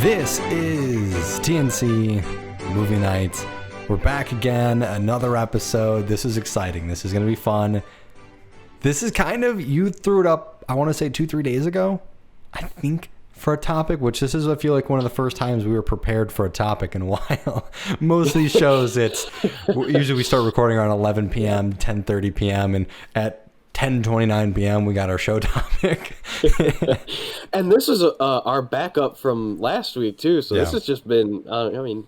This is TNC Movie Night. We're back again, another episode. This is exciting. This is going to be fun. This is kind of, you threw it up, I want to say 2-3 days ago, I think, for a topic, which this is, I feel like, one of the first times we were prepared for a topic in a while. Most of these shows, it's, usually we start recording around 11 p.m., 10:30 p.m., and at 10:29 p.m. we got our show topic. And this is our backup from last week too, so this has just been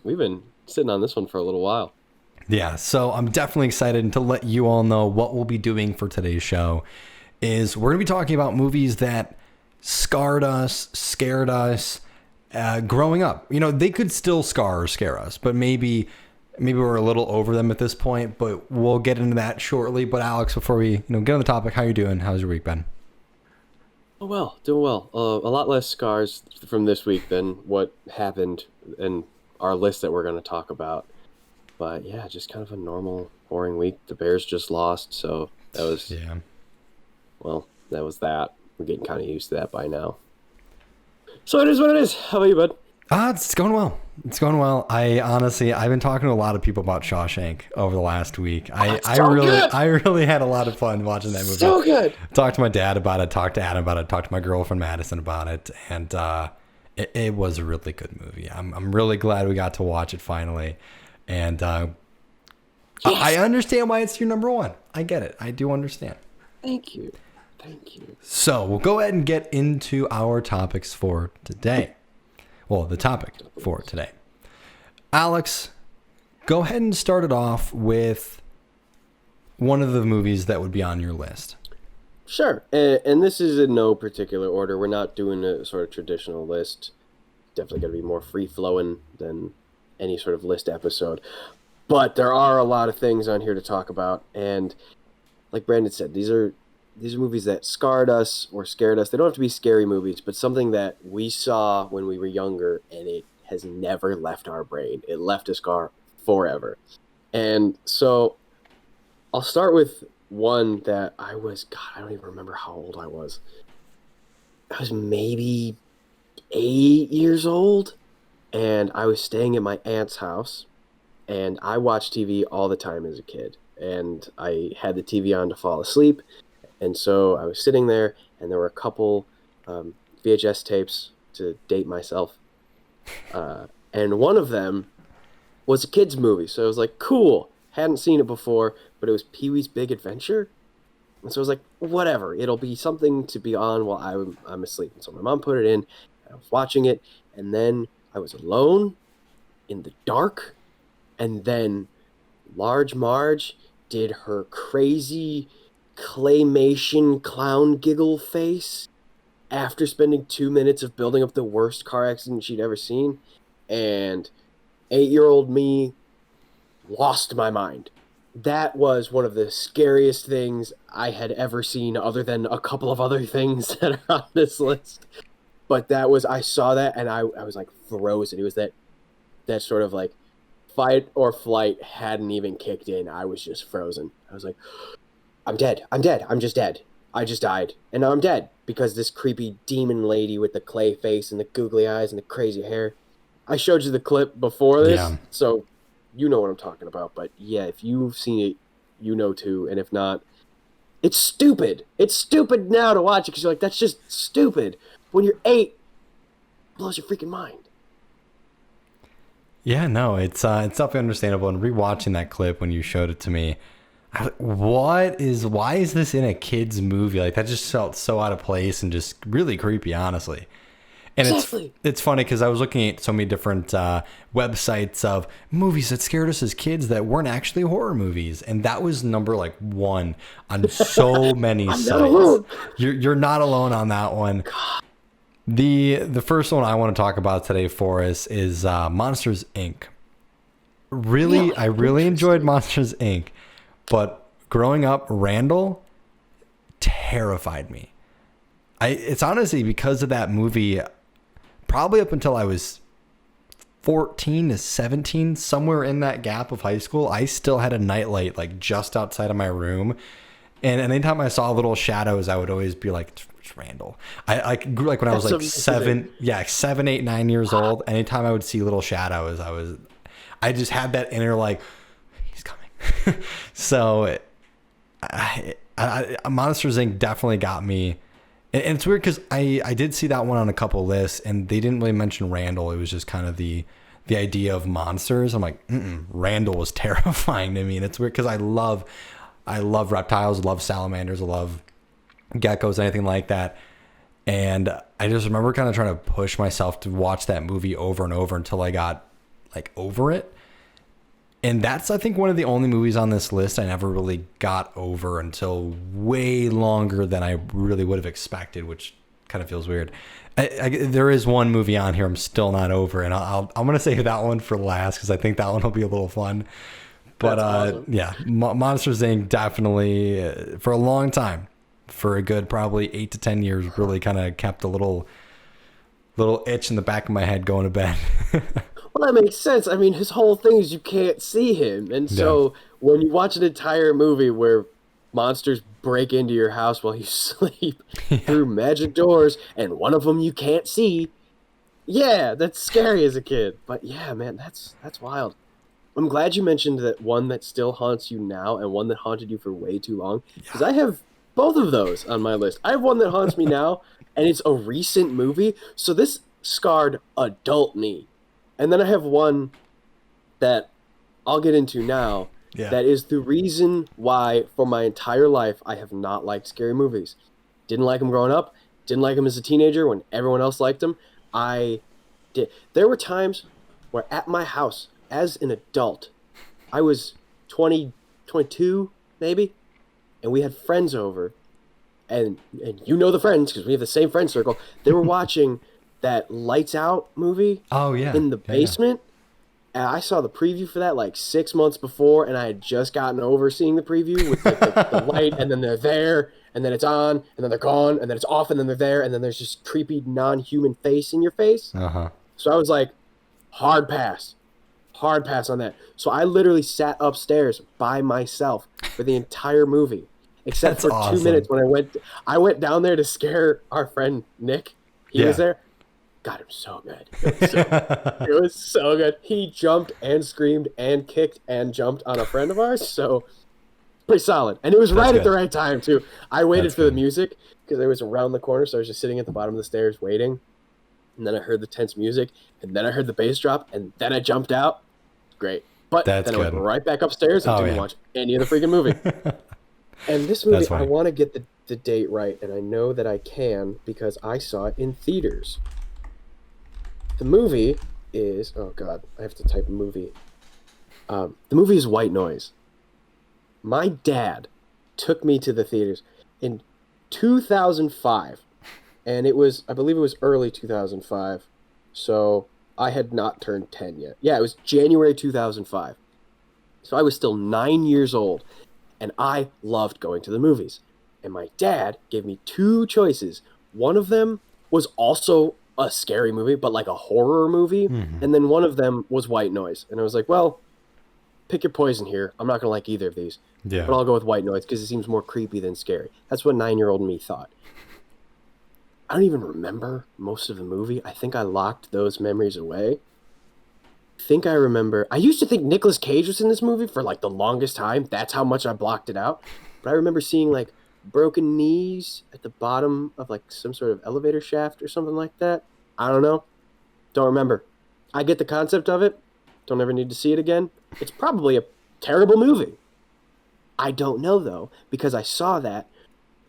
we've been sitting on this one for a little while. Yeah, so I'm definitely excited to let you all know what we'll be doing for today's show is we're going to be talking about movies that scarred us, scared us growing up. You know, they could still scar or scare us, but maybe we're a little over them at this point, but we'll get into that shortly. But Alex, before we get on the topic, how you doing? How's your week been? Doing well. A lot less scars from this week than what happened in our list that we're going to talk about. But yeah, just kind of a normal, boring week. The Bears just lost, so that was that was that. We're getting kind of used to that by now. So it is what it is. How about you, bud? It's going well. It's going well. I've been talking to a lot of people about Shawshank over the last week. I really had a lot of fun watching that movie. So good. Talked to my dad about it, talked to Adam about it, talked to my girlfriend Madison about it, and it was a really good movie. I'm really glad we got to watch it finally. And yes. I understand why it's your number one. I get it. I do understand. Thank you. So we'll go ahead and get into our topics for today. Well, the topic for today. Alex, go ahead and start it off with one of the movies that would be on your list. Sure. And this is in no particular order. We're not doing a sort of traditional list. Definitely going to be more free-flowing than any sort of list episode. But there are a lot of things on here to talk about. And like Brandon said, these are movies that scarred us or scared us. They don't have to be scary movies, but something that we saw when we were younger and it has never left our brain. It left a scar forever. And so I'll start with one that I don't even remember how old I was. I was maybe 8 years old, and I was staying at my aunt's house, and I watched TV all the time as a kid. And I had the TV on to fall asleep. And so I was sitting there, and there were a couple VHS tapes to date myself. And one of them was a kid's movie. So I was like, cool. Hadn't seen it before, but it was Pee-wee's Big Adventure. And so I was like, whatever. It'll be something to be on while I'm asleep. And so my mom put it in, and I was watching it, and then I was alone in the dark. And then Large Marge did her crazy claymation clown giggle face after spending 2 minutes of building up the worst car accident she'd ever seen, and 8-year-old me lost my mind. That was one of the scariest things I had ever seen, other than a couple of other things that are on this list. But I saw that and I was like frozen. It was that sort of like fight or flight hadn't even kicked in. I was just frozen. I was like, I'm dead. I'm just dead. I just died. And now I'm dead because this creepy demon lady with the clay face and the googly eyes and the crazy hair. I showed you the clip before this, so you know what I'm talking about. But yeah, if you've seen it, you know too. And if not, it's stupid. It's stupid now to watch it because you're like, that's just stupid. When you're 8, it blows your freaking mind. Yeah, no, it's definitely understandable. And rewatching that clip when you showed it to me, why is this in a kid's movie? Like, that just felt so out of place and just really creepy, honestly. And exactly. It's funny because I was looking at so many different websites of movies that scared us as kids that weren't actually horror movies, and that was number like 1 on so many sites. Not alone. You're not alone on that one. God. The first one I want to talk about today for us is Monsters Inc. I really enjoyed Monsters Inc. But growing up, Randall terrified me. It's honestly because of that movie, probably up until I was 14 to 17, somewhere in that gap of high school, I still had a nightlight like just outside of my room And anytime I saw little shadows, I would always be like, "It's Randall." I grew like when I was That's like amazing. 7, 8, 9 years old. Anytime I would see little shadows, I just had that inner like, he's coming. So Monsters Inc. definitely got me. And it's weird because I did see that one on a couple lists, and they didn't really mention Randall. It was just kind of the idea of monsters. I'm like, Randall was terrifying to me, and it's weird because I love reptiles, love salamanders, I love geckos, anything like that. And I just remember kind of trying to push myself to watch that movie over and over until I got like over it. And that's, I think, one of the only movies on this list I never really got over until way longer than I really would have expected, which kind of feels weird. There is one movie on here I'm still not over, and I'm going to save that one for last because I think that one will be a little fun. But That's awesome. yeah, Monsters Inc. definitely, for a long time, for a good probably 8 to 10 years, really kind of kept a little itch in the back of my head going to bed. Well, that makes sense. I mean, his whole thing is you can't see him. And Yeah. so when you watch an entire movie where monsters break into your house while you sleep through magic doors and one of them you can't see, yeah, that's scary as a kid. But yeah, man, that's wild. I'm glad you mentioned that one that still haunts you now and one that haunted you for way too long because I have both of those on my list. I have one that haunts me now and it's a recent movie. So this scarred adult me. And then I have one that I'll get into now Yeah. that is the reason why for my entire life I have not liked scary movies. Didn't like them growing up, didn't like them as a teenager when everyone else liked them. I did. There were times where at my house as an adult, I was 20, 22 maybe, and we had friends over and you know the friends because we have the same friend circle. They were watching that Lights Out movie Oh yeah. in the Yeah, yeah. basement. And I saw the preview for that like 6 months before, and I had just gotten over seeing the preview with like the light, and then they're there, and then it's on, and then they're gone, and then it's off, and then they're there, and then there's just creepy non-human face in your face. Uh-huh. So I was like, hard pass on that. So I literally sat upstairs by myself for the entire movie, except That's for awesome. 2 minutes when I went down there to scare our friend Nick. He was Yeah. there. God, it was so good. It was so good. He jumped and screamed and kicked and jumped on a friend of ours. So pretty solid. And it was right at the good. right time too. I waited That's for the good. music because it was around the corner. So I was just sitting at the bottom of the stairs waiting. And then I heard the tense music. And then I heard the bass drop. And then I jumped out. Great. But That's then I went good. right back upstairs and Oh, didn't yeah. watch any of the freaking movie. And this movie, That's I funny. want to get the date right. And I know that I can because I saw it in theaters. The movie is, oh God, I have to type movie. The movie is White Noise. My dad took me to the theaters in 2005, and I believe it was early 2005, so I had not turned 10 yet. Yeah, it was January 2005. So I was still 9 years old, and I loved going to the movies. And my dad gave me two choices. One of them was also a scary movie, but like a horror movie. And then one of them was White Noise. And I was like, well, pick your poison here. I'm not going to like either of these. Yeah. But I'll go with White Noise because it seems more creepy than scary. That's what 9-year-old me thought. I don't even remember most of the movie. I think I locked those memories away. I think I remember. I used to think Nicolas Cage was in this movie for like the longest time. That's how much I blocked it out. But I remember seeing like broken knees at the bottom of like some sort of elevator shaft or something like that. I don't know. Don't remember. I get the concept of it. Don't ever need to see it again. It's probably a terrible movie. I don't know though, because I saw that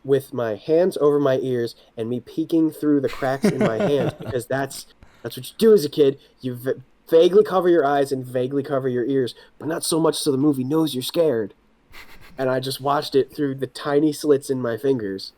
with my hands over my ears and me peeking through the cracks in my hands because that's what you do as a kid. You vaguely cover your eyes and vaguely cover your ears, but not so much so the movie knows you're scared. And I just watched it through the tiny slits in my fingers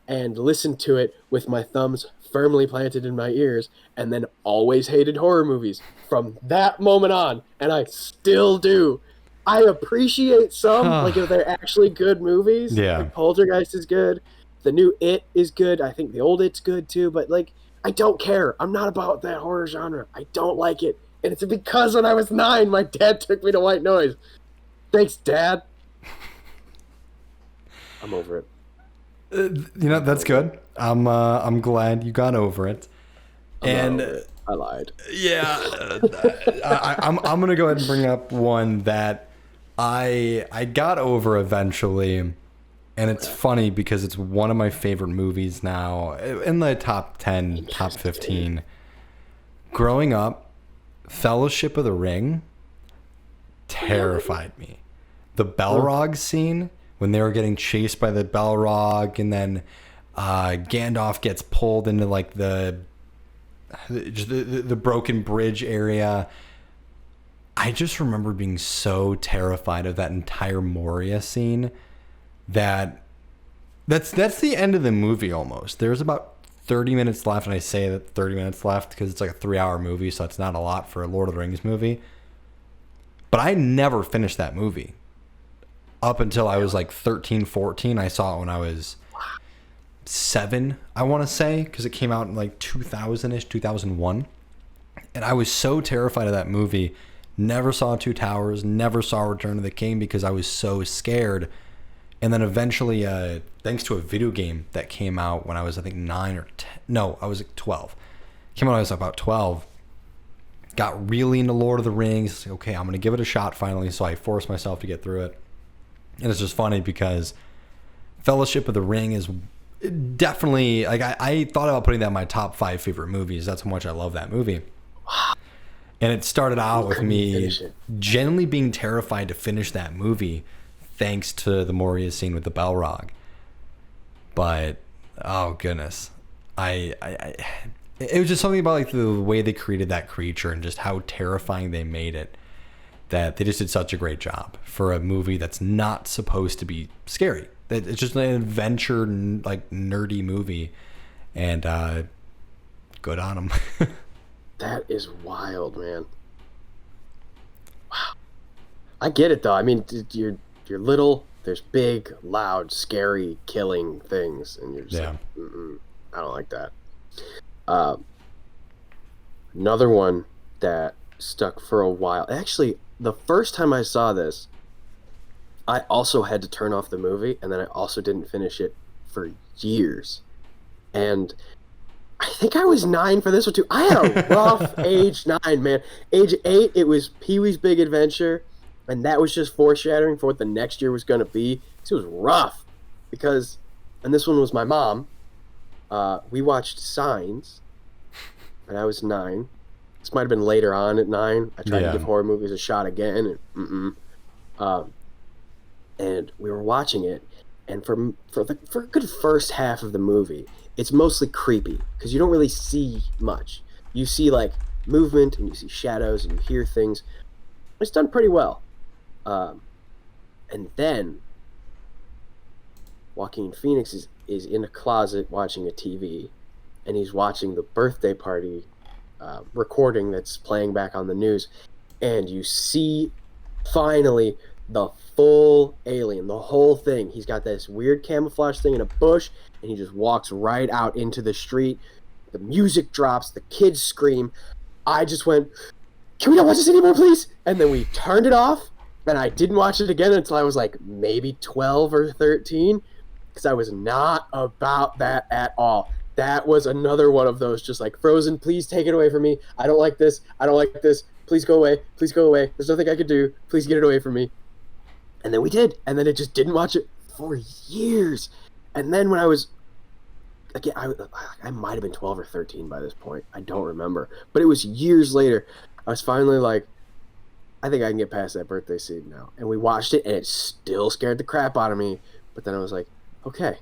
and listened to it with my thumbs firmly planted in my ears and then always hated horror movies from that moment on. And I still do. I appreciate some, like if they're actually good movies. Yeah. Like Poltergeist is good. The new It is good. I think the old It's good too. But like, I don't care. I'm not about that horror genre. I don't like it. And it's because when I was 9, my dad took me to White Noise. Thanks, Dad. I'm over it. That's good. I'm glad you got over it. I'm not over it. I lied. Yeah, I'm gonna go ahead and bring up one that I got over eventually, and it's funny because it's one of my favorite movies now, in the top 10, top 15. Growing up, Fellowship of the Ring terrified me. The Balrog scene when they were getting chased by the Balrog, and then Gandalf gets pulled into like the broken bridge area. I just remember being so terrified of that entire Moria scene that's the end of the movie almost. There's about 30 minutes left, and I say that 30 minutes left because it's like a 3-hour movie, so it's not a lot for a Lord of the Rings movie. But I never finished that movie up until I was like 13, 14. I saw it when I was 7, I want to say, because it came out in like 2000-ish, 2001. And I was so terrified of that movie. Never saw Two Towers, never saw Return of the King because I was so scared. And then eventually, thanks to a video game that came out when I was, I think, 9 or 10. No, I was like 12. Came out when I was about 12. Got really into Lord of the Rings. Like, okay, I'm going to give it a shot finally. So I forced myself to get through it. And it's just funny because Fellowship of the Ring is definitely, like, I thought about putting that in my top 5 favorite movies. That's how much I love that movie. And it started out with me genuinely being terrified to finish that movie thanks to the Moria scene with the Balrog. But, oh goodness. It was just something about like the way they created that creature and just how terrifying they made it, that they just did such a great job for a movie that's not supposed to be scary. It's just an adventure, like nerdy movie, and good on them. That is wild, man. Wow. I get it though. I mean, you're little. There's big, loud, scary, killing things, and you're just like, I don't like that. Another one that stuck for a while. Actually, the first time I saw this, I also had to turn off the movie, and then I also didn't finish it for years. And I think I was 9 for this one too. I had a rough age 9, man. Age 8, it was Pee-wee's Big Adventure, and that was just foreshadowing for what the next year was going to be. It was rough because, and this one was my mom. We watched Signs, and I was 9. This might have been later on at 9. I tried to give horror movies a shot again, and we were watching it, and for a good first half of the movie, it's mostly creepy because you don't really see much. You see like movement, and you see shadows, and you hear things. It's done pretty well. And then Joaquin Phoenix is in a closet watching a TV, and he's watching the birthday party recording that's playing back on the news, and you see finally the full alien, the whole thing. He's got this weird camouflage thing in a bush, and he just walks right out into the street. The music drops, the kids scream. I just went, can we not watch this anymore, please? And then we turned it off, and I didn't watch it again until I was like maybe 12 or 13, because I was not about that at all. That was another one of those just like, Frozen, please take it away from me. I don't like this. I don't like this. Please go away. Please go away. There's nothing I could do. Please get it away from me. And then we did. And then I just didn't watch it for years. And then when I was, again, I might have been 12 or 13 by this point. I don't remember. But it was years later. I was finally like, I think I can get past that birthday scene now. And we watched it, and it still scared the crap out of me. But then I was like, okay,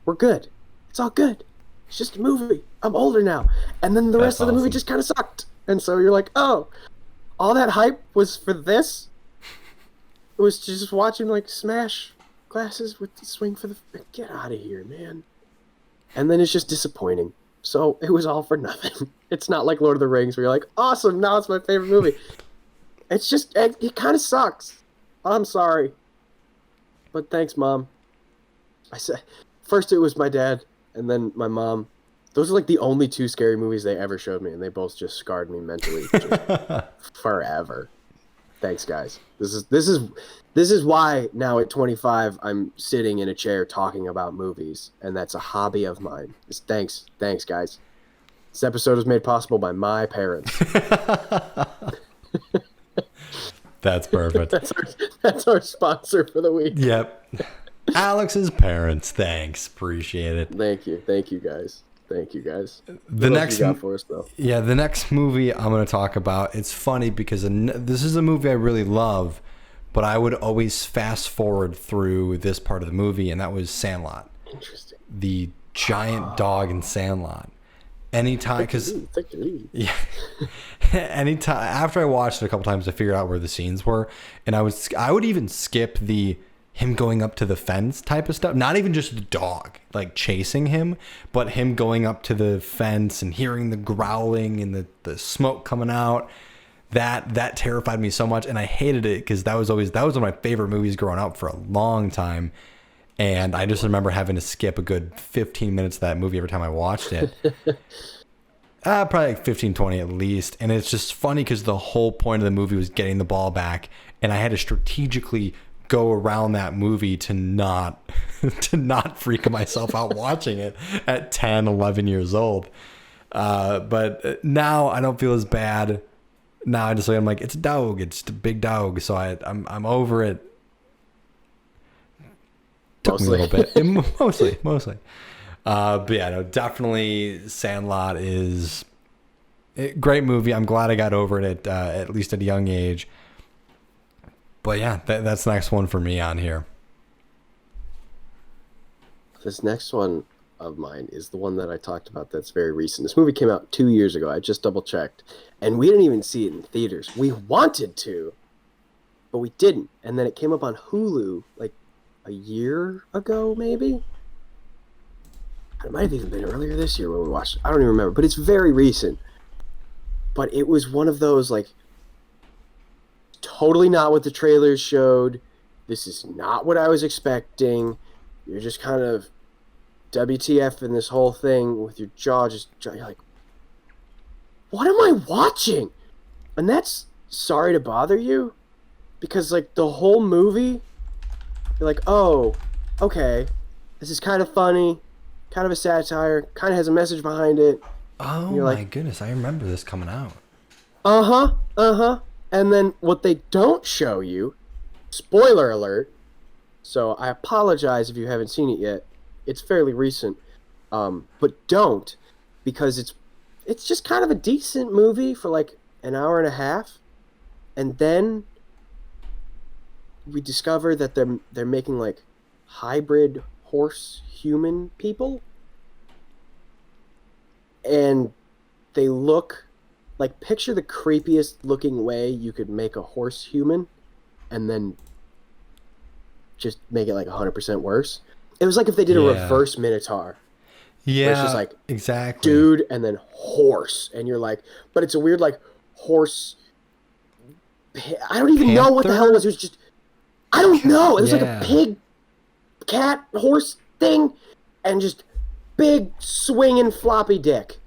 we're good. It's all good. It's just a movie. I'm older now. And then the rest of the movie just kind of sucked. And so you're like, oh, all that hype was for this? It was just watching like smash glasses with the swing for the... Get out of here, man. And then it's just disappointing. So it was all for nothing. It's not like Lord of the Rings where you're like, awesome, now it's my favorite movie. It's just, it kind of sucks. I'm sorry. But thanks, Mom. I said, first it was my dad, and then my mom. Those are like the only 2 scary movies they ever showed me, and they both just scarred me mentally just forever. Thanks, guys. This is why now at 25 I'm sitting in a chair talking about movies, and that's a hobby of mine. Thanks, guys. This episode was made possible by my parents. That's perfect. That's our sponsor for the week. Yep. Alex's parents. Thanks. Appreciate it. Thank you, guys. The next you got for us, though? Yeah, the next movie I'm going to talk about, it's funny because this is a movie I really love, but I would always fast forward through this part of the movie, and that was Sandlot. Interesting. The giant dog in Sandlot. Anytime, because yeah, anytime after I watched it a couple times, I figured out where the scenes were, and I would even skip him going up to the fence type of stuff. Not even just the dog like chasing him, but him going up to the fence and hearing the growling and the smoke coming out. That terrified me so much, and I hated it because that was one of my favorite movies growing up for a long time. And I just remember having to skip a good 15 minutes of that movie every time I watched it. Probably like 15, 20 at least. And it's just funny because the whole point of the movie was getting the ball back. And I had to strategically go around that movie to not freak myself out watching it at 10, 11 years old. But now I don't feel as bad. Now I'm like, it's a dog. It's a big dog. So I'm over it. Took me a little bit. Mostly. But yeah, no, definitely Sandlot is a great movie. I'm glad I got over it at least at a young age. But yeah, that's the next one for me on here. This next one of mine is the one that I talked about that's very recent. This movie came out 2 years ago. I just double checked. And we didn't even see it in theaters. We wanted to, but we didn't. And then it came up on Hulu like a year ago, maybe? It might have even been earlier this year when we watched it. I don't even remember, but it's very recent. But it was one of those, like, totally not what the trailers showed. This is not what I was expecting. You're just kind of WTF in this whole thing with your jaw just... You're like, what am I watching? And that's sorry to bother you. Because, like, the whole movie... You're like, oh, okay, this is kind of funny, kind of a satire, kind of has a message behind it. Oh my goodness, I remember this coming out. And then what they don't show you, spoiler alert, so I apologize if you haven't seen it yet, it's fairly recent, but don't, because it's just kind of a decent movie for like an hour and a half, and then we discover that they're making like hybrid horse human people, and they look like, picture the creepiest looking way you could make a horse human and then just make it like 100% worse. It was like if they did a reverse Minotaur. Yeah, it's just like exactly, dude, and then horse, and you're like, but it's a weird like horse. I don't even know what the hell it was. It was just, I don't know. It was like a pig, cat, horse thing, and just big swinging floppy dick.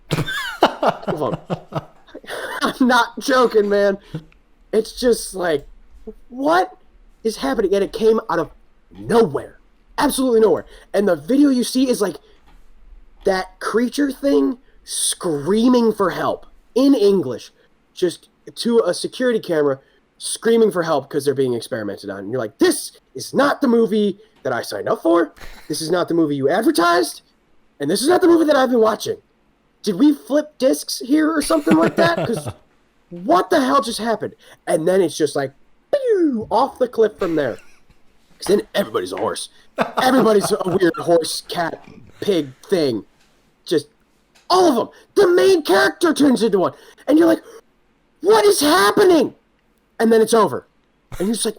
I'm not joking, man. It's just like, what is happening? And it came out of nowhere. Absolutely nowhere. And the video you see is like that creature thing screaming for help in English, just to a security camera, screaming for help because they're being experimented on. And you're like, this is not the movie that I signed up for. This is not the movie you advertised. And this is not the movie that I've been watching. Did we flip discs here or something like that? Because what the hell just happened? And then it's just like, pew, off the cliff from there. Because then everybody's a horse. Everybody's a weird horse, cat, pig thing. Just all of them. The main character turns into one. And you're like, what is happening? And then it's over. And you're just like,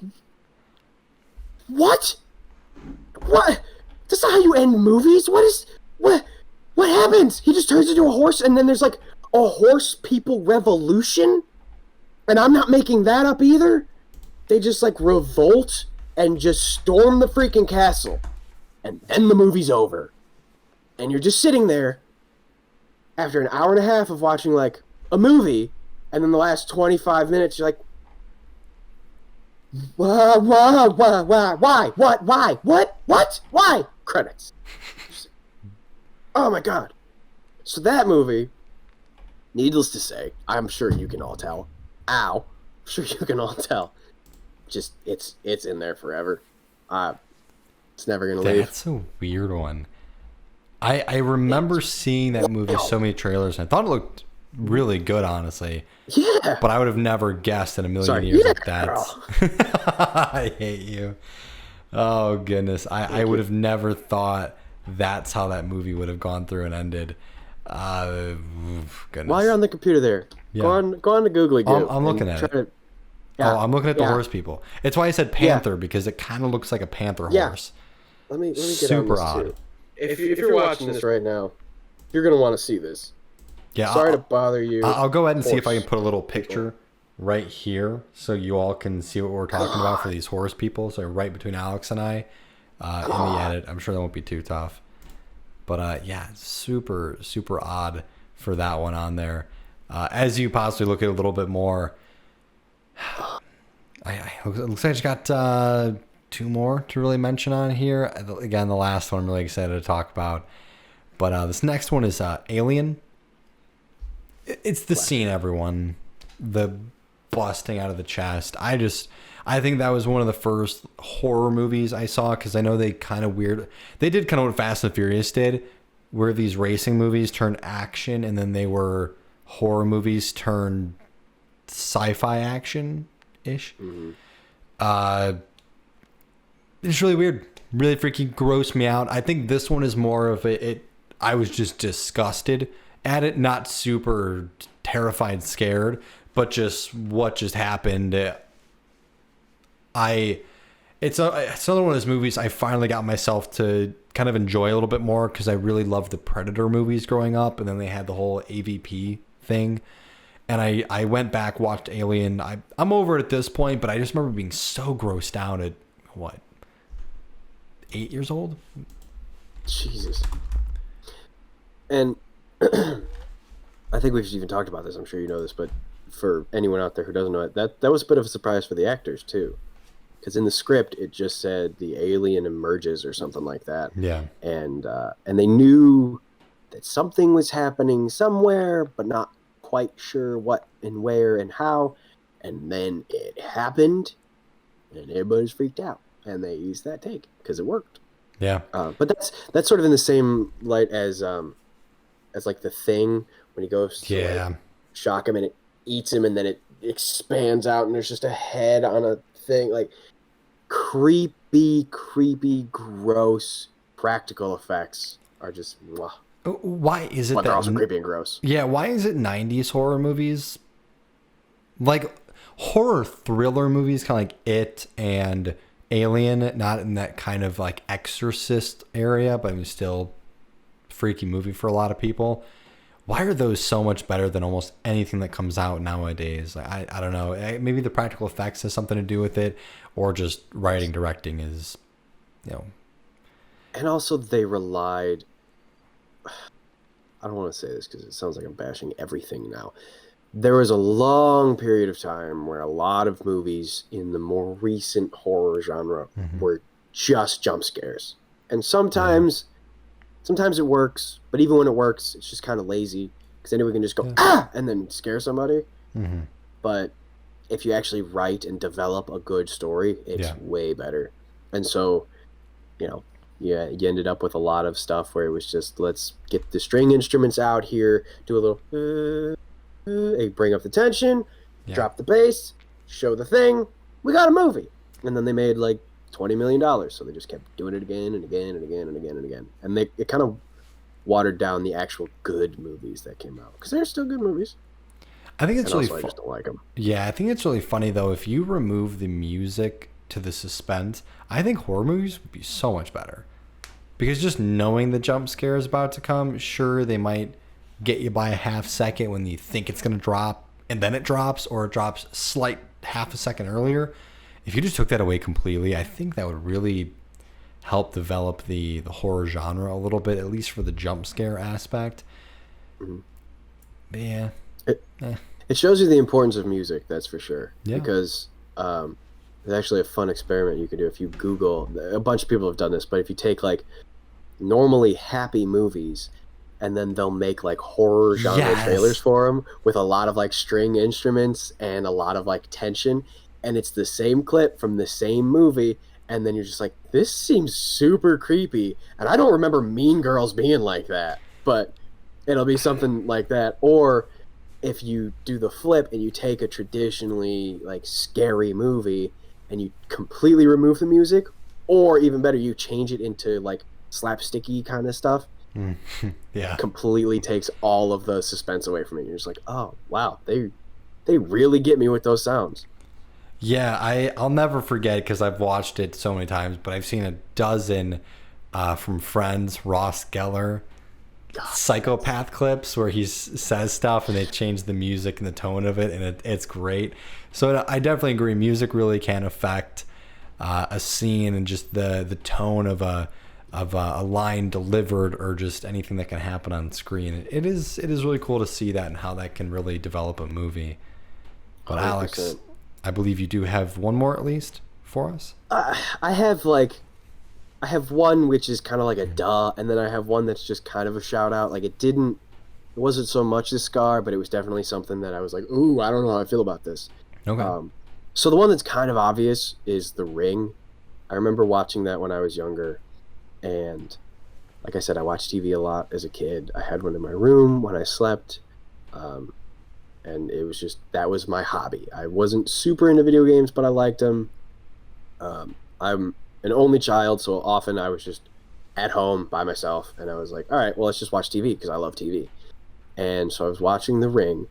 what? What? That's not how you end movies. What happens? He just turns into a horse, and then there's like a horse people revolution? And I'm not making that up either. They just like revolt and just storm the freaking castle. And then the movie's over. And you're just sitting there after an hour and a half of watching like a movie, and then the last 25 minutes you're like, Why? Credits. Oh my god. So that movie, needless to say, I'm sure you can all tell. Ow. I'm sure you can all tell. Just it's in there forever. It's never gonna leave. That's a weird one. I remember seeing that movie so many trailers, and I thought it looked really good, honestly. Yeah. But I would have never guessed in a million Sorry. years Yeah, that that's. girl. I hate you. Oh goodness, I would have never thought that's how that movie would have gone through and ended. Goodness. While you're on the computer there, Yeah. go on to Google. I'm looking at it. Oh, I'm looking at the horse people. It's why I said panther, because it kind of looks like a panther horse. Let me get Super on odd. this too. If you're watching this right now, you're gonna want to see this. Yeah. Sorry to bother you. I'll go ahead and see if I horse can put a little picture right here so you all can see what we're talking about for these horse people. So right between Alex and I in the edit. I'm sure that won't be too tough. But yeah, super, super odd for that one on there. As you possibly look at it a little bit more, it looks like I just got two more to really mention on here. Again, the last one I'm really excited to talk about. But this next one is Alien. It's the scene, everyone. The busting out of the chest. I think that was one of the first horror movies I saw, because I know they did kind of what Fast and Furious did, where these racing movies turned action, and then they were horror movies turned sci-fi action-ish. Mm-hmm. It's really weird. Really freaking grossed me out. I think this one is more of I was just disgusted at it, not super terrified, scared, but just what just happened. It's another one of those movies I finally got myself to kind of enjoy a little bit more, because I really loved the Predator movies growing up, and then they had the whole AVP thing, and I went back, watched Alien. I'm over it at this point, but I just remember being so grossed out at 8 years old. Jesus. And I think we've even talked about this. I'm sure you know this, but for anyone out there who doesn't know it, that was a bit of a surprise for the actors too, because in the script it just said the alien emerges or something like that. Yeah. And they knew that something was happening somewhere, but not quite sure what and where and how. And then it happened, and everybody's freaked out, and they used that take because it worked. Yeah. But that's sort of in the same light as like The Thing, when he goes to like, shock him and it eats him, and then it expands out and there's just a head on a thing. Like creepy, gross practical effects are just mwah. Why is it But that they're also creepy and gross? Yeah, why is it 90s horror movies, like horror thriller movies, kind of like It and Alien, not in that kind of like Exorcist area, but I mean still freaky movie for a lot of people. Why are those so much better than almost anything that comes out nowadays? Like, I don't know. Maybe the practical effects has something to do with it, or just writing, directing is, And also they relied, I don't want to say this because it sounds like I'm bashing everything now. There was a long period of time where a lot of movies in the more recent horror genre were just jump scares. And sometimes it works, but even when it works, it's just kind of lazy, because anyone can just go, and then scare somebody. Mm-hmm. But if you actually write and develop a good story, it's way better. And so, you ended up with a lot of stuff where it was just, let's get the string instruments out here, do a little, bring up the tension, drop the bass, show the thing, we got a movie. And then they made like $20 million, so they just kept doing it again and again and again and again and again. And it kind of watered down the actual good movies that came out, because they're still good movies. I think it's and really also, I just don't like them. Yeah, I think it's really funny though, if you remove the music to the suspense, I think horror movies would be so much better, because just knowing the jump scare is about to come, sure, they might get you by a half second when you think it's going to drop, and then it drops, or it drops slight half a second earlier. If you just took that away completely, I think that would really help develop the horror genre a little bit, at least for the jump scare aspect. Mm-hmm. But yeah. It shows you the importance of music, that's for sure. Yeah. Because There's actually a fun experiment you could do if you Google. A bunch of people have done this, but if you take like normally happy movies, and then they'll make like horror genre trailers Yes. for them with a lot of like string instruments and a lot of like tension, and it's the same clip from the same movie, and then you're just like, this seems super creepy, and I don't remember Mean Girls being like that, but it'll be something like that. Or if you do the flip and you take a traditionally like scary movie and you completely remove the music, or even better, you change it into like slapsticky kind of stuff, Yeah. completely takes all of the suspense away from it. You're just like, oh wow, they really get me with those sounds. Yeah, I'll never forget because I've watched it so many times, but I've seen a dozen from Friends, Ross Geller God, psychopath clips where he says stuff and they change the music and the tone of it, and it's great. So I definitely agree. Music really can affect a scene and just the tone of a line delivered or just anything that can happen on screen. It is really cool to see that and how that can really develop a movie. But 100%. Alex, I believe you do have one more at least for us. I have like I have one which is kind of like a duh, and then I have one that's just kind of a shout out. Like it wasn't so much a scar, but it was definitely something that I was like, ooh, I don't know how I feel about this. Okay. So the one that's kind of obvious is The Ring. I remember watching that when I was younger, and like I said, I watched TV a lot as a kid. I had one in my room when I slept, um, and it was just that was my hobby. I wasn't super into video games, but I liked them. I'm an only child, so often I was just at home by myself, and I was like, all right, well, let's just watch TV because I love TV. And so I was watching The Ring,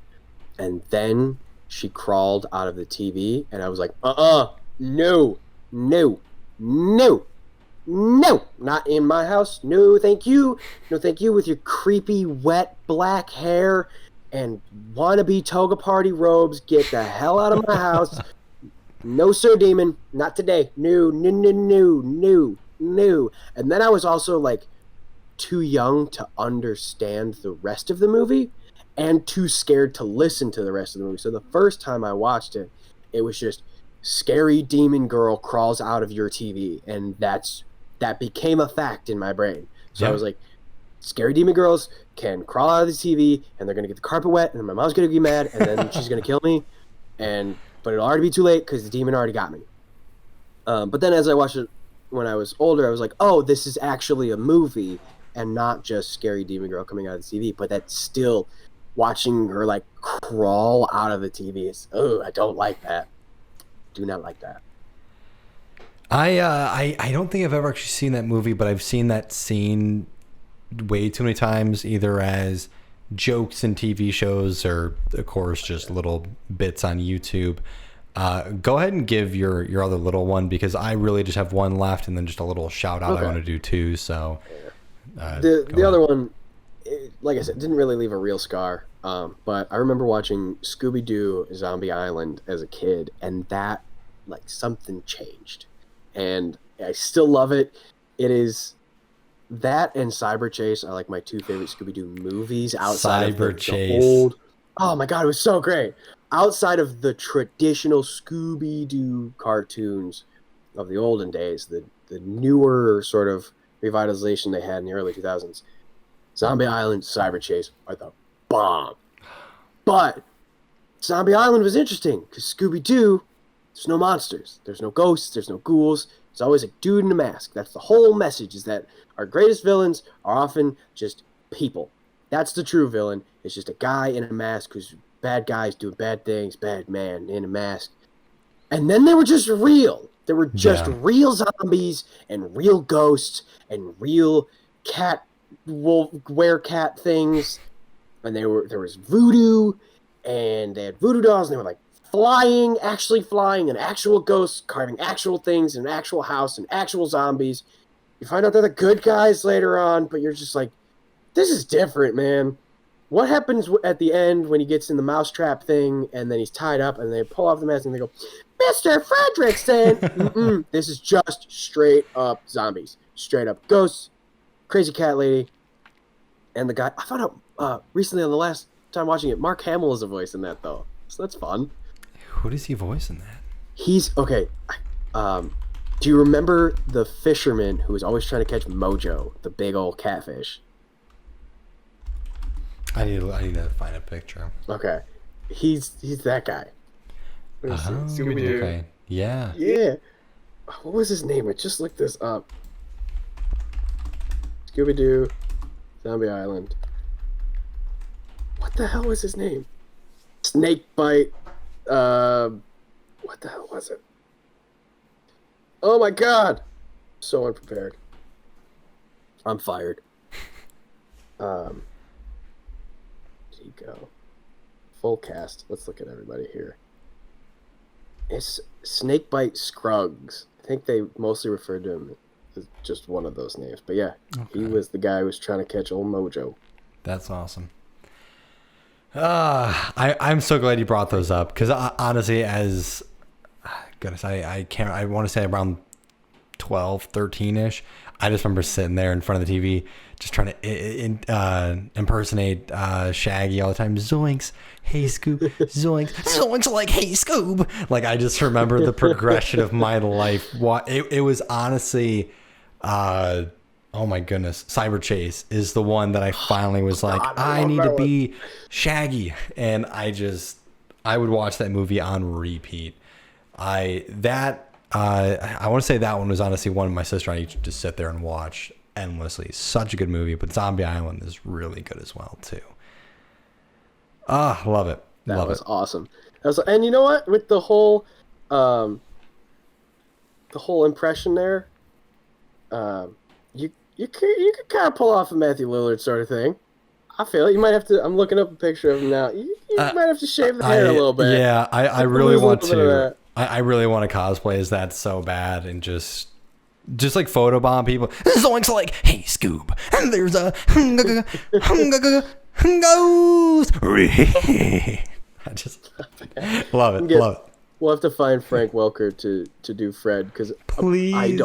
and then she crawled out of the TV, and I was like, no, no, no, no, not in my house. No, thank you. No, thank you with your creepy, wet, black hair and wannabe toga party robes. Get the hell out of my house. No, sir, demon. Not today. No, no, no, no, no, no. And then I was also like too young to understand the rest of the movie and too scared to listen to the rest of the movie. So the first time I watched it, it was just scary demon girl crawls out of your TV, and that became a fact in my brain. So I was like, scary demon girls can crawl out of the TV, and they're gonna get the carpet wet, and then my mom's gonna get mad, and then she's gonna kill me, but it'll already be too late because the demon already got me. But then as I watched it when I was older, I was like, oh, this is actually a movie and not just scary demon girl coming out of the TV. But that's still watching her like crawl out of the TV is, oh, I don't like that. Do not like that. I don't think I've ever actually seen that movie, but I've seen that scene way too many times, either as jokes in TV shows or, of course, just little bits on YouTube. Go ahead and give your other little one, because I really just have one left, and then just a little shout out I want to do too. So the other one, like I said, didn't really leave a real scar. But I remember watching Scooby-Doo Zombie Island as a kid, and that like something changed, and I still love it. It is that and Cyber Chase are like my two favorite Scooby-Doo movies outside of the old. Oh my god, it was so great. Outside of the traditional Scooby-Doo cartoons of the olden days, the newer sort of revitalization they had in the early 2000s, Zombie Island, Cyber Chase are the bomb. But Zombie Island was interesting because Scooby-Doo, there's no monsters, there's no ghosts, there's no ghouls. It's always a dude in a mask. That's the whole message, is that our greatest villains are often just people. That's the true villain. It's just a guy in a mask who's bad guys doing bad things, bad man in a mask. And then they were just real. There were just real zombies and real ghosts and real cat, wolf, werecat things. And there was voodoo, and they had voodoo dolls, and they were like actually flying, and actual ghosts carving actual things in an actual house and actual zombies. You find out they're the good guys later on, but you're just like, this is different, man. What happens at the end when he gets in the mousetrap thing, and then he's tied up, and they pull off the mask, and they go, Mr. Fredrickson! This is just straight up zombies. Straight up ghosts, crazy cat lady, and the guy. I found out recently on the last time watching it, Mark Hamill is a voice in that, though. So that's fun. Who does he voice in that? He's, okay, Do you remember the fisherman who was always trying to catch Mojo, the big old catfish? I need to find a picture. Okay, he's that guy. Scooby-Doo. Okay. Yeah. Yeah. What was his name? I just looked this up. Scooby-Doo, Zombie Island. What the hell was his name? Snakebite. What the hell was it? Oh my god! So unprepared. I'm fired. There you go. Full cast. Let's look at everybody here. It's Snakebite Scruggs. I think they mostly referred to him as just one of those names. But yeah, okay. He was the guy who was trying to catch old Mojo. That's awesome. I'm so glad you brought those up because honestly, as goodness, I want to say around 12, 13 ish. I just remember sitting there in front of the TV, just trying to impersonate Shaggy all the time. Zoinks, hey Scoob, zoinks, zoinks like hey Scoob. Like I just remember the progression of my life. It was honestly, oh my goodness, Cyber Chase is the one that I finally was like, I need to be Shaggy, and I would watch that movie on repeat. I want to say that one was honestly one my sister and I used to just sit there and watch endlessly. Such a good movie, but Zombie Island is really good as well too. Love it. That was awesome. And you know what? With the whole impression there, you could kind of pull off a Matthew Lillard sort of thing. I feel it. You might have to. I'm looking up a picture of him now. You might have to shave the hair a little bit. Yeah, I really want to. I really want to cosplay as that so bad and just like photobomb people. Zoinks like, hey Scoob, and there's a ghost. I just love it. Love it. We'll have to find Frank Welker to do Fred because I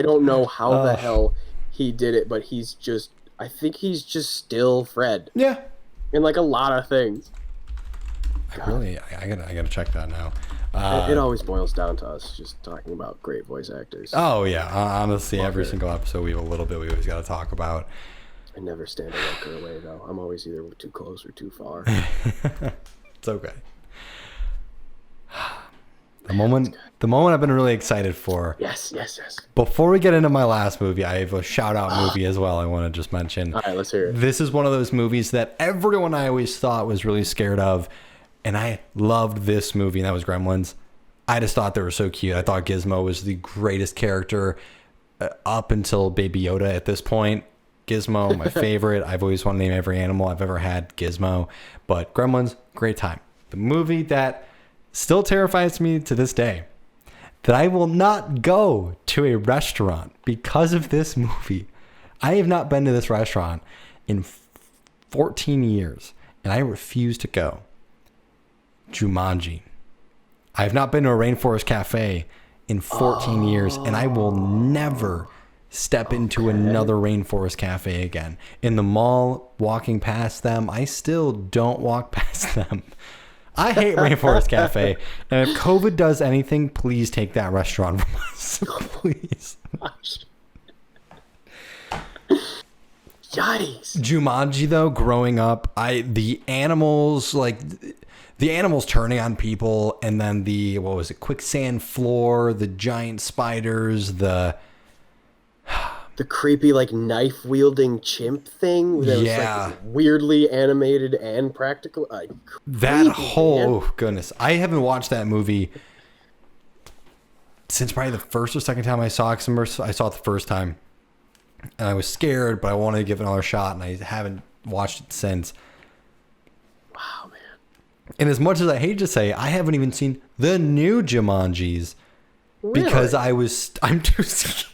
don't know how the hell he did it, but I think he's just still Fred. Yeah. In like a lot of things. I gotta check that now. It always boils down to us just talking about great voice actors. Oh yeah, honestly, every single episode we have a little bit we always got to talk about. I never stand a Welker away though. I'm always either too close or too far. It's okay. The moment I've been really excited for. Yes. Before we get into my last movie, I have a shout out movie as well I want to just mention. All right, let's hear it. This is one of those movies that everyone I always thought was really scared of, and I loved this movie, and that was Gremlins. I just thought they were so cute. I thought Gizmo was the greatest character up until Baby Yoda at this point. Gizmo, my favorite. I've always wanted to name every animal I've ever had Gizmo. But Gremlins, great time. The movie that still terrifies me to this day, that I will not go to a restaurant because of this movie. I have not been to this restaurant in 14 years, and I refuse to go. Jumanji. I have not been to a Rainforest Cafe in 14 years, and I will never step into another Rainforest Cafe again. In the mall, walking past them, I still don't walk past them. I hate Rainforest Cafe, and if COVID does anything, please take that restaurant from us. Please. Yikes. Jumanji, though, growing up, the animals turning on people, and then the quicksand floor, the giant spiders, the creepy knife wielding chimp thing that was weirdly animated and practical. Goodness, I haven't watched that movie since probably the first or second time I saw it. I saw it the first time and I was scared, but I wanted to give it another shot, and I haven't watched it since. Wow, man. And as much as I hate to say, I haven't even seen the new Jumanjis because I'm too scared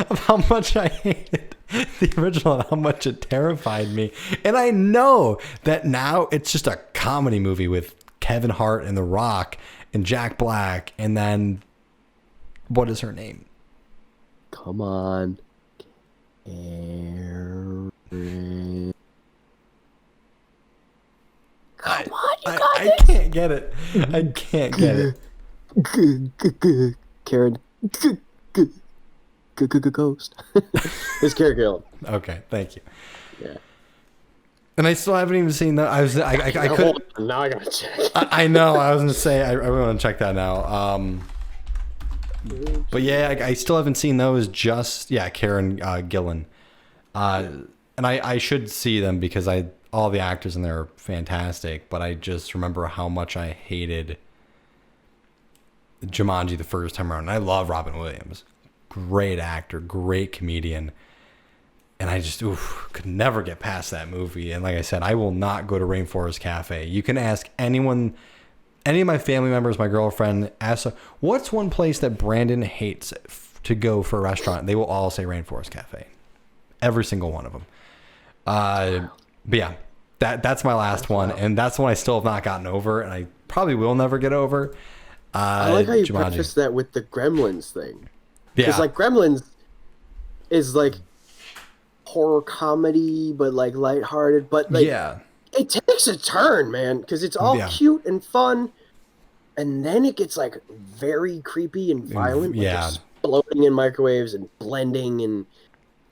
of how much I hated the original and how much it terrified me. And I know that now it's just a comedy movie with Kevin Hart and The Rock and Jack Black, and then what is her name? Come on. I can't get it. I can't get it. Karen Ghost. It's Karen Gillan. Okay, thank you. Yeah. And I still haven't even seen that. I couldn't. Now I gotta check. I know. I was gonna say I really want to check that now. But yeah, I still haven't seen those. Just Karen Gillan. And I should see them because all the actors in there are fantastic. But I just remember how much I hated Jumanji the first time around. And I love Robin Williams, great actor, great comedian. And I just could never get past that movie. And like I said, I will not go to Rainforest Cafe. You can ask anyone, any of my family members, my girlfriend, ask them, what's one place that Brandon hates to go for a restaurant? They will all say Rainforest Cafe. Every single one of them. But yeah, that's my last one. And that's one I still have not gotten over. And I probably will never get over. I like how you Jumanji. preface that with the Gremlins thing. Yeah. Because like Gremlins is like horror comedy, but like lighthearted, but like it takes a turn, man, because it's all cute and fun, and then it gets like very creepy and violent, like exploding in microwaves and blending, and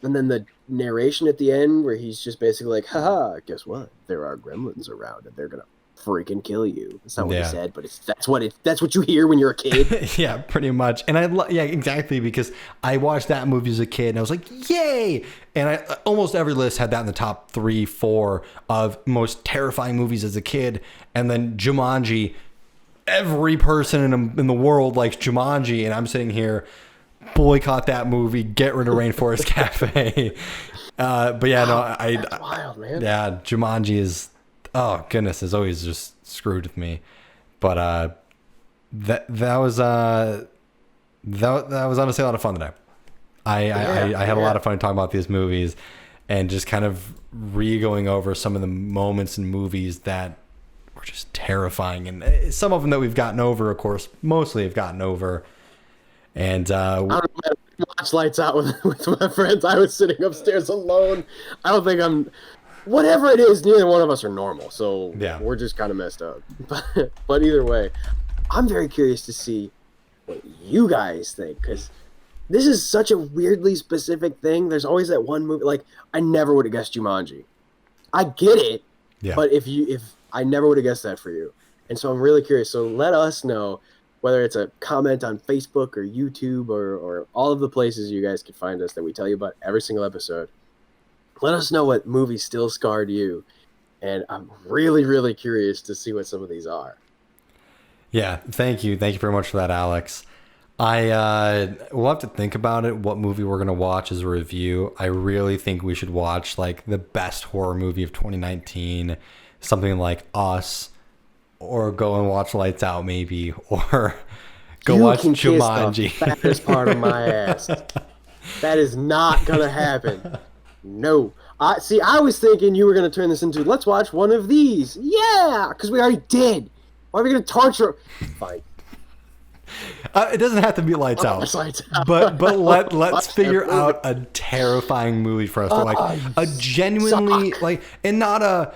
then the narration at the end where he's just basically like, haha, guess what? There are gremlins around and they're gonna freaking kill you. That's not what he said, but that's what you hear when you're a kid. Yeah, pretty much. And exactly, because I watched that movie as a kid and I was like, yay! And I almost every list had that in the top 3, 4 of most terrifying movies as a kid. And then Jumanji, every person in the world likes Jumanji, and I'm sitting here, boycott that movie, get rid of Rainforest Cafe. But yeah, that's wild, man. Yeah, Jumanji is, oh goodness, has always just screwed with me. But that was honestly a lot of fun today. I had a lot of fun talking about these movies and just kind of re-going over some of the moments in movies that were just terrifying, and some of them that we've gotten over, of course, mostly have gotten over. And I don't know, man. Watch Lights Out with my friends. I was sitting upstairs alone. I don't think I'm. Whatever it is, neither one of us are normal, so we're just kind of messed up. But either way, I'm very curious to see what you guys think, because this is such a weirdly specific thing. There's always that one movie, like, I never would have guessed Jumanji. I get it, but if I never would have guessed that for you. And so I'm really curious. So let us know, whether it's a comment on Facebook or YouTube or all of the places you guys can find us that we tell you about every single episode. Let us know what movie still scarred you. And I'm really, really curious to see what some of these are. Yeah, thank you. Thank you very much for that, Alex. We'll have to think about it, what movie we're going to watch as a review. I really think we should watch like the best horror movie of 2019, something like Us, or go and watch Lights Out maybe, or go watch Jumanji. That is part of my ass. That is not going to happen. No. I was thinking you were going to turn this into, let's watch one of these. Yeah, because we already did. Why are we going to torture? Fine. It doesn't have to be Lights Out. But let's figure out a terrifying movie for us to like. A genuinely, like, and not a,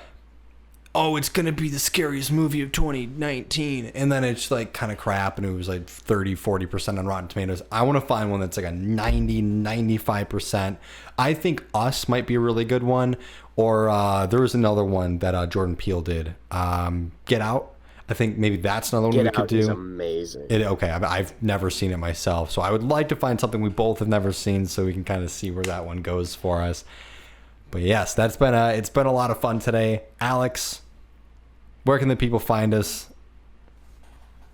oh, it's going to be the scariest movie of 2019. And then it's like kind of crap and it was like 30-40% on Rotten Tomatoes. I want to find one that's like a 90-95%. I think Us might be a really good one. Or there was another one that Jordan Peele did. Get Out. I think maybe that's another one we could do. Get Out is amazing. Okay, I've never seen it myself. So I would like to find something we both have never seen so we can kind of see where that one goes for us. But yes, it's been a lot of fun today. Alex, where can the people find us?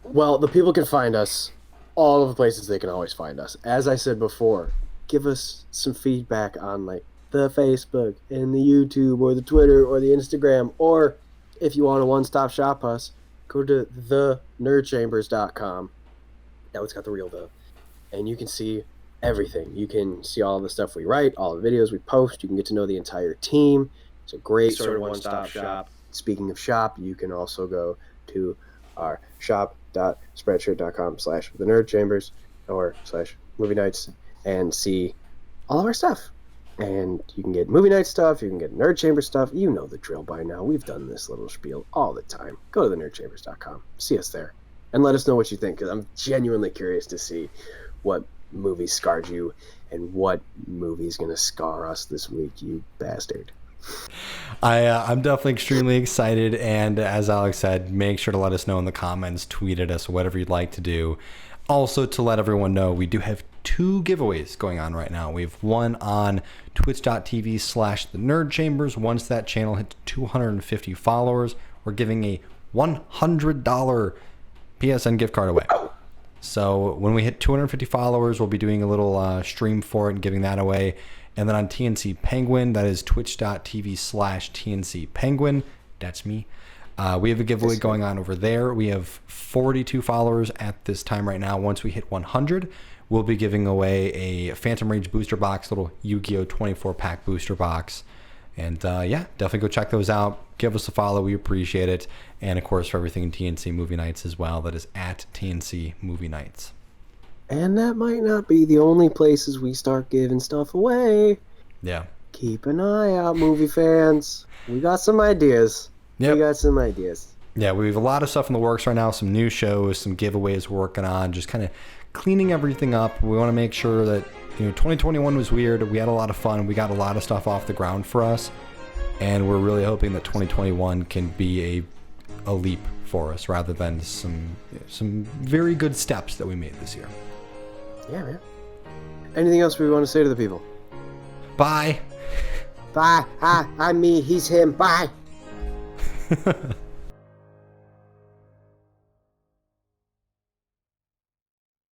Well, the people can find us all of the places they can always find us. As I said before, give us some feedback on like the Facebook and the YouTube or the Twitter or the Instagram, or if you want to one-stop shop us, go to thenerdchambers.com. Now it's got the real the. And you can see everything. You can see all the stuff we write, all the videos we post. You can get to know the entire team. It's a great sort of one-stop shop. Speaking of shop, you can also go to our shop.spreadshirt.com/thenerdchambers or /movie nights and see all of our stuff. And you can get movie night stuff, you can get Nerd Chamber stuff. You know the drill by now. We've done this little spiel all the time. Go to thenerdchambers.com. See us there. And let us know what you think, because I'm genuinely curious to see what movie scarred you and what movie's going to scar us this week, you bastard. I'm definitely extremely excited, and as Alex said, make sure to let us know in the comments, tweet at us, whatever you'd like to do. Also, to let everyone know, we do have 2 giveaways going on right now. We have one on twitch.tv/the Nerd Chambers. Once that channel hits 250 followers, we're giving a $100 PSN gift card away. So when we hit 250 followers, we'll be doing a little stream for it and giving that away. And then on TNC Penguin, that is twitch.tv/TNC Penguin. That's me. We have a giveaway going on over there. We have 42 followers at this time right now. Once we hit 100, we'll be giving away a Phantom Rage booster box, little Yu-Gi-Oh 24-pack booster box. And yeah, definitely go check those out. Give us a follow. We appreciate it. And of course, for everything in TNC Movie Nights as well, that is at TNC Movie Nights. And that might not be the only places we start giving stuff away. Yeah. Keep an eye out, movie fans. We got some ideas. Yep. We got some ideas. Yeah, we have a lot of stuff in the works right now. Some new shows, some giveaways we're working on. Just kind of cleaning everything up. We want to make sure that, 2021 was weird. We had a lot of fun. We got a lot of stuff off the ground for us. And we're really hoping that 2021 can be a leap for us rather than some very good steps that we made this year. Yeah, man. Anything else we want to say to the people? Bye. Bye. I'm me. He's him. Bye.